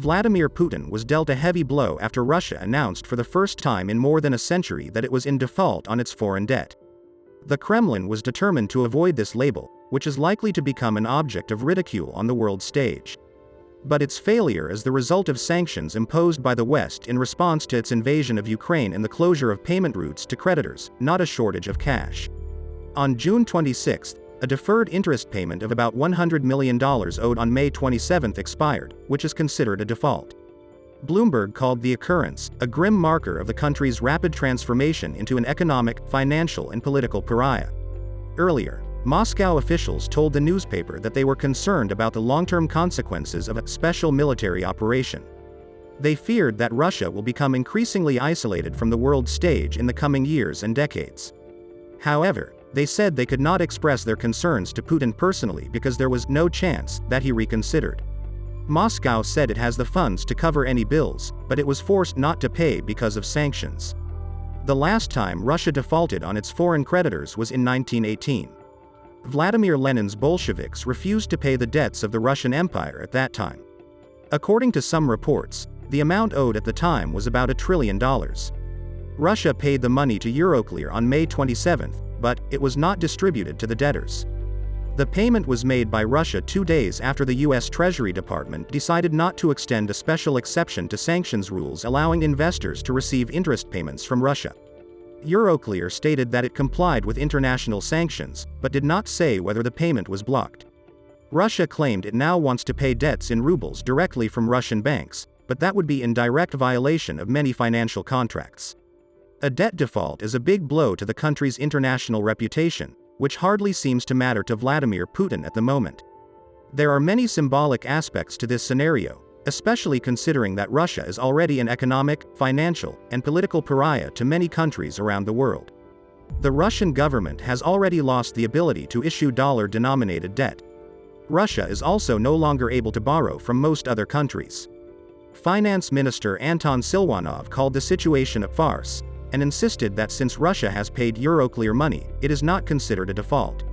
Vladimir Putin was dealt a heavy blow after Russia announced for the first time in more than a century that it was in default on its foreign debt. The Kremlin was determined to avoid this label, which is likely to become an object of ridicule on the world stage. But its failure is the result of sanctions imposed by the West in response to its invasion of Ukraine and the closure of payment routes to creditors, not a shortage of cash. On June 26, a deferred interest payment of about $100 million owed on May 27 expired, which is considered a default. Bloomberg called the occurrence a grim marker of the country's rapid transformation into an economic, financial, and political pariah. Earlier, Moscow officials told the newspaper that they were concerned about the long-term consequences of a special military operation. They feared that Russia will become increasingly isolated from the world stage in the coming years and decades. However, they said they could not express their concerns to Putin personally because there was no chance that he reconsidered. Moscow said it has the funds to cover any bills, but it was forced not to pay because of sanctions. The last time Russia defaulted on its foreign creditors was in 1918. Vladimir Lenin's Bolsheviks refused to pay the debts of the Russian Empire at that time. According to some reports, the amount owed at the time was about $1 trillion. Russia paid the money to Euroclear on May 27, but it was not distributed to the debtors. The payment was made by Russia 2 days after the U.S. Treasury Department decided not to extend a special exception to sanctions rules allowing investors to receive interest payments from Russia. Euroclear stated that it complied with international sanctions, but did not say whether the payment was blocked. Russia claimed it now wants to pay debts in rubles directly from Russian banks, but that would be in direct violation of many financial contracts. A debt default is a big blow to the country's international reputation, which hardly seems to matter to Vladimir Putin at the moment. There are many symbolic aspects to this scenario, especially considering that Russia is already an economic, financial, and political pariah to many countries around the world. The Russian government has already lost the ability to issue dollar-denominated debt. Russia is also no longer able to borrow from most other countries. Finance Minister Anton Silvanov called the situation a farce, and insisted that since Russia has paid Euroclear money, it is not considered a default.